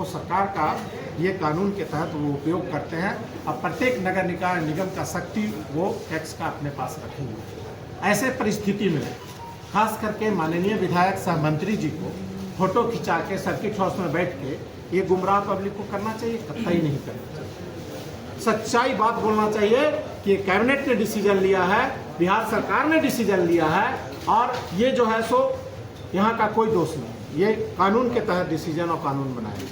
वो सरकार का ये कानून के तहत वो उपयोग करते हैं। अब प्रत्येक नगर निकाय निगम का शक्ति वो टैक्स का अपने पास रखेंगे। ऐसे परिस्थिति में खास करके माननीय विधायक सह मंत्री जी को फोटो खिंचा के सर्किट हाउस में बैठ के ये गुमराह पब्लिक को करना चाहिए, कतई नहीं करना चाहिए। सच्चाई बात बोलना चाहिए कि कैबिनेट ने डिसीजन लिया है, बिहार सरकार ने डिसीजन लिया है और ये जो है सो यहाँ का कोई दोष नहीं, ये कानून के तहत डिसीजन और कानून बनाया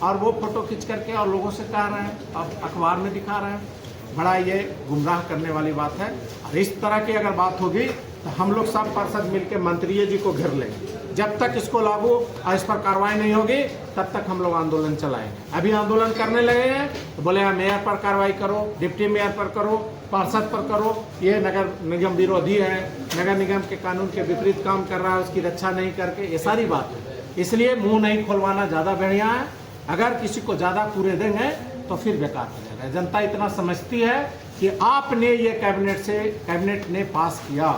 और वो फोटो खींच करके और लोगों से कह रहे हैं, अब अखबार में दिखा रहे हैं। बड़ा ये गुमराह करने वाली बात है और इस तरह की अगर बात होगी तो हम लोग सब पार्षद मिलकर मंत्री जी को घेर लेंगे। जब तक इसको लागू और इस पर कार्रवाई नहीं होगी तब तक हम लोग आंदोलन चलाएंगे। अभी आंदोलन करने लगे हैं तो बोले हाँ मेयर पर कार्रवाई करो, डिप्टी मेयर पर करो, पार्षद पर करो, ये नगर निगम विरोधी है, नगर निगम के कानून के विपरीत काम कर रहा है, उसकी रक्षा नहीं करके, ये सारी बात है। इसलिए मुंह नहीं खोलवाना ज़्यादा बढ़िया है। अगर किसी को ज़्यादा पूरे देंगे तो फिर बेकार हो जाएगा। जनता इतना समझती है कि आपने ये कैबिनेट ने पास किया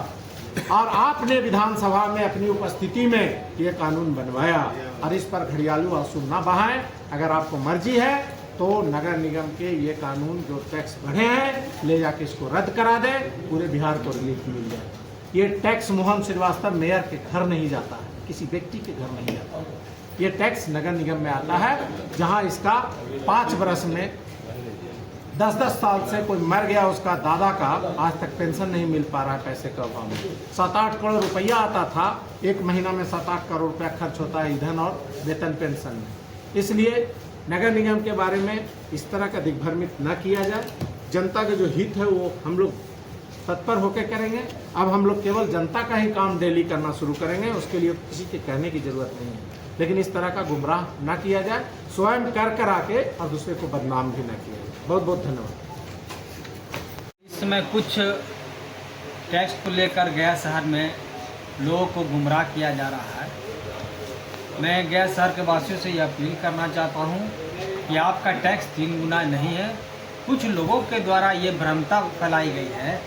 और आपने विधानसभा में अपनी उपस्थिति में ये कानून बनवाया और इस पर घड़ियालू आंसू ना बहाएं। अगर आपको मर्जी है तो नगर निगम के ये कानून जो टैक्स बढ़े हैं ले जाके इसको रद्द करा दें, पूरे बिहार को रिलीफ मिल जाए। ये टैक्स मोहन श्रीवास्तव मेयर के घर नहीं जाता है, किसी व्यक्ति के घर नहीं जाता है। ये टैक्स नगर निगम में आता है जहां इसका 5 बरस में 10-10 साल से कोई मर गया, उसका दादा का आज तक पेंशन नहीं मिल पा रहा है। पैसे का अभाव में 7-8 करोड़ रुपया आता था, एक महीना में 7-8 करोड़ रुपया खर्च होता है ईंधन और वेतन पेंशन में। इसलिए नगर निगम के बारे में इस तरह का दिग्भ्रमित न किया जाए। जनता का जो हित है वो हम लोग तत्पर होकर करेंगे। अब हम लोग केवल जनता का ही काम डेली करना शुरू करेंगे, उसके लिए किसी के कहने की जरूरत नहीं है। लेकिन इस तरह का गुमराह ना किया जाए, स्वयं कर आके और दूसरे को बदनाम भी ना किया जाए। बहुत बहुत धन्यवाद। इस समय कुछ टैक्स को लेकर गया शहर में लोगों को गुमराह किया जा रहा है। मैं गया शहर के वासियों से यह अपील करना चाहता हूँ कि आपका टैक्स 3 गुना नहीं है। कुछ लोगों के द्वारा ये भ्रमता फैलाई गई है।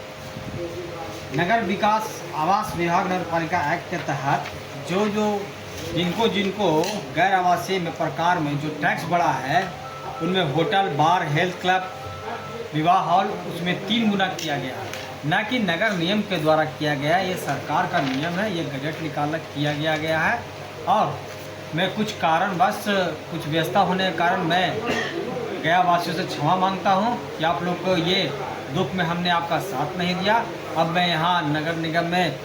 नगर विकास आवास विभाग नगरपालिका एक्ट के तहत जिनको गैर आवासीय में प्रकार में जो टैक्स बढ़ा है उनमें होटल, बार, हेल्थ क्लब, विवाह हॉल उसमें 3 गुना किया गया है, न कि नगर नियम के द्वारा किया गया है। ये सरकार का नियम है, ये गजट निकाल किया गया है। और मैं कुछ कारणवश कुछ व्यवस्था होने के कारण मैं गया वासियों से क्षमा मांगता हूं कि आप लोग को ये दुख में हमने आपका साथ नहीं दिया। अब मैं यहाँ नगर निगम में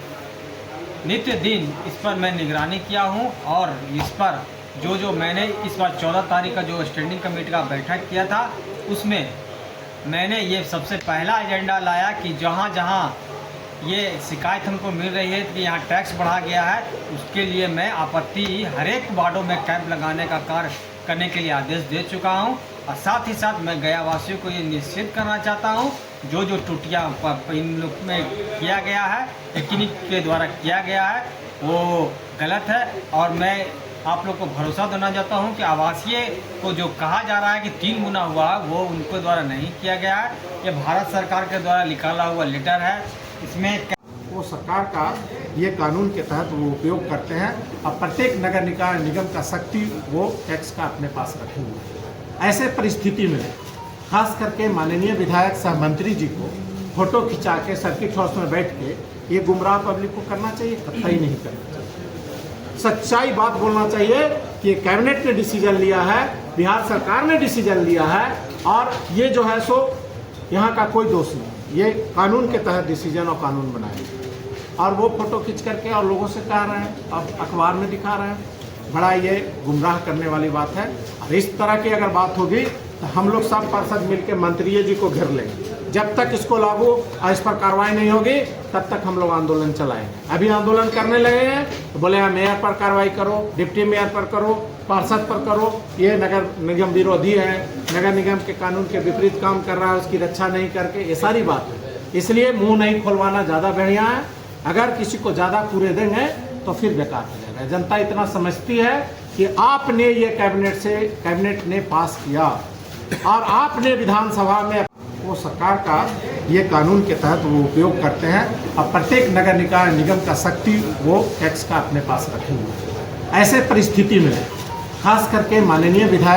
नित्य दिन इस पर मैं निगरानी किया हूँ और इस पर जो मैंने इस बार 14 तारीख का जो स्टैंडिंग कमेटी का बैठक किया था उसमें मैंने ये सबसे पहला एजेंडा लाया कि जहाँ ये शिकायत हमको मिल रही है कि यहाँ टैक्स बढ़ा गया है, उसके लिए मैं आपत्ति हर एक वार्डों में कैंप लगाने का कार्य करने के लिए आदेश दे चुका हूँ। और साथ ही साथ मैं गया वासियों को ये निश्चित करना चाहता हूँ जो त्रुटियाँ इन लोग में किया गया है, टेक्निक के द्वारा किया गया है, वो गलत है। और मैं आप लोग को भरोसा देना चाहता हूं कि आवासीय को जो कहा जा रहा है कि 3 गुना हुआ वो उनके द्वारा नहीं किया गया है। ये भारत सरकार के द्वारा निकाला हुआ लेटर है। इसमें वो सरकार का ये कानून के तहत वो उपयोग करते हैं और प्रत्येक नगर निकाय निगम का शक्ति वो टैक्स का अपने पास रखेंगे। ऐसे परिस्थिति में खास करके माननीय विधायक सह मंत्री जी को फोटो खिंचा के सर्किट हाउस में बैठ के ये गुमराह पब्लिक को करना चाहिए, कतई नहीं करना चाहिए। सच्चाई बात बोलना चाहिए कि कैबिनेट ने डिसीजन लिया है, बिहार सरकार ने डिसीजन लिया है और ये जो है सो यहाँ का कोई दोष नहीं, ये कानून के तहत डिसीजन और कानून बनाया और वो फोटो खींच करके और लोगों से कह रहे हैं, अब अखबार में दिखा रहे हैं। बड़ा ये गुमराह करने वाली बात है और इस तरह की अगर बात होगी तो हम लोग सब पार्षद मिलकर मंत्री जी को घेर लेंगे। जब तक इसको लागू और इस पर कार्रवाई नहीं होगी तब तक हम लोग आंदोलन चलाएंगे। अभी आंदोलन करने लगे हैं तो बोले हाँ मेयर पर कार्रवाई करो, डिप्टी मेयर पर करो, पार्षद पर करो, ये नगर निगम विरोधी है, नगर निगम के कानून के विपरीत काम कर रहा है, उसकी रक्षा नहीं करके, ये सारी बात है। इसलिए मुंह नहीं खोलवाना ज़्यादा बढ़िया है। अगर किसी को ज़्यादा पूरे देंगे तो फिर बेकार हो जाएगा। जनता इतना समझती है कि आपने ये कैबिनेट ने पास किया और आपने विधानसभा में वो सरकार का ये कानून के तहत वो उपयोग करते हैं और प्रत्येक नगर निकाय निगम का शक्ति वो टैक्स का अपने पास रखेंगे। ऐसे परिस्थिति में खास करके माननीय विधायक